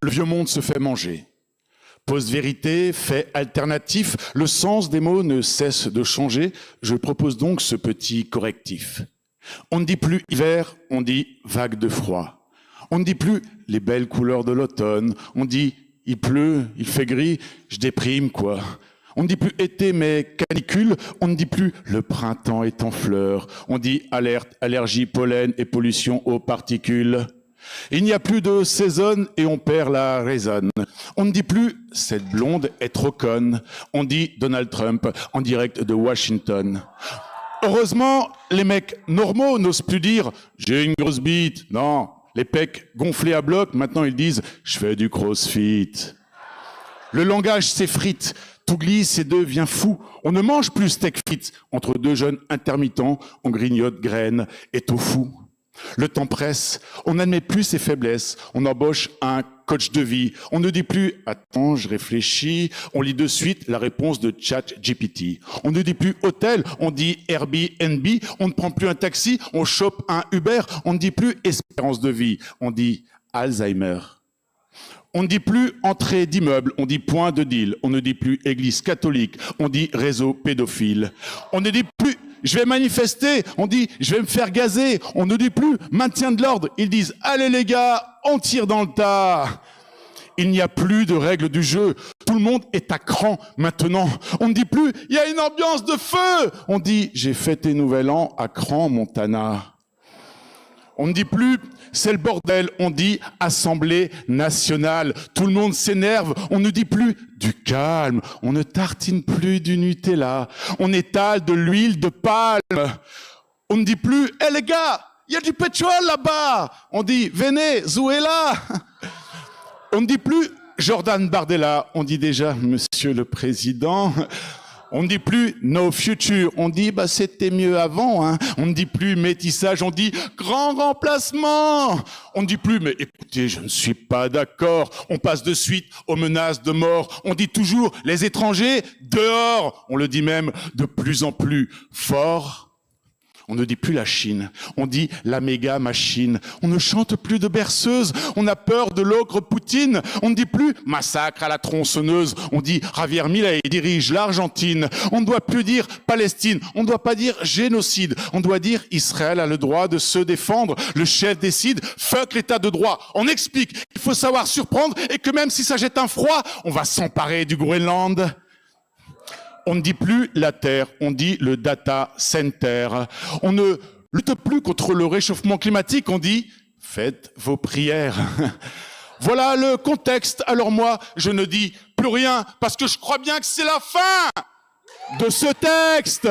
le vieux monde se fait manger. Post-vérité, fait alternatif, le sens des mots ne cesse de changer. Je propose donc ce petit correctif. On ne dit plus hiver, on dit vague de froid. On ne dit plus les belles couleurs de l'automne, on dit il pleut, il fait gris, je déprime quoi. On ne dit plus été mais canicule, on ne dit plus le printemps est en fleurs, on dit alerte, allergie, pollen et pollution aux particules. Il n'y a plus de saison et on perd la raison. On ne dit plus cette blonde est trop conne, on dit Donald Trump en direct de Washington. Heureusement, les mecs normaux n'osent plus dire j'ai une grosse bite. Non, les pecs gonflés à bloc, maintenant ils disent je fais du crossfit. Le langage s'effrite. Tout glisse et devient fou. On ne mange plus steak frites. Entre deux jeunes intermittents, on grignote graines et tofu. Le temps presse. On n'admet plus ses faiblesses. On embauche un coach de vie. On ne dit plus « Attends, je réfléchis ». On lit de suite la réponse de ChatGPT. On ne dit plus « hôtel », on dit « Airbnb ». On ne prend plus un taxi, on chope un Uber. On ne dit plus « espérance de vie », on dit « Alzheimer ». On ne dit plus entrée d'immeuble, on dit point de deal. On ne dit plus église catholique, on dit réseau pédophile. On ne dit plus je vais manifester, on dit je vais me faire gazer. On ne dit plus maintien de l'ordre, ils disent allez les gars, on tire dans le tas. Il n'y a plus de règles du jeu. Tout le monde est à cran maintenant. On ne dit plus il y a une ambiance de feu. On dit j'ai fêté Nouvel An à Cran, Montana. On ne dit plus c'est le bordel, on dit Assemblée nationale. Tout le monde s'énerve, on ne dit plus du calme, on ne tartine plus du Nutella, on étale de l'huile de palme. On ne dit plus hé les gars, il y a du pétrole là-bas. On dit Venezuela. On ne dit plus Jordan Bardella, on dit déjà Monsieur le Président. On ne dit plus no future, on dit c'était mieux avant. Hein. On ne dit plus métissage, on dit grand remplacement. On ne dit plus mais écoutez, je ne suis pas d'accord. On passe de suite aux menaces de mort. On dit toujours les étrangers dehors. On le dit même de plus en plus fort. On ne dit plus la Chine, on dit la méga machine. On ne chante plus de berceuse, on a peur de l'ogre Poutine. On ne dit plus massacre à la tronçonneuse, on dit Javier Milei dirige l'Argentine. On ne doit plus dire Palestine, on ne doit pas dire génocide. On doit dire Israël a le droit de se défendre. Le chef décide, fuck l'état de droit. On explique qu'il faut savoir surprendre et que même si ça jette un froid, on va s'emparer du Groenland. On ne dit plus la Terre, on dit le data center. On ne lutte plus contre le réchauffement climatique, on dit « faites vos prières ». Voilà le contexte. Alors moi, je ne dis plus rien parce que je crois bien que c'est la fin de ce texte.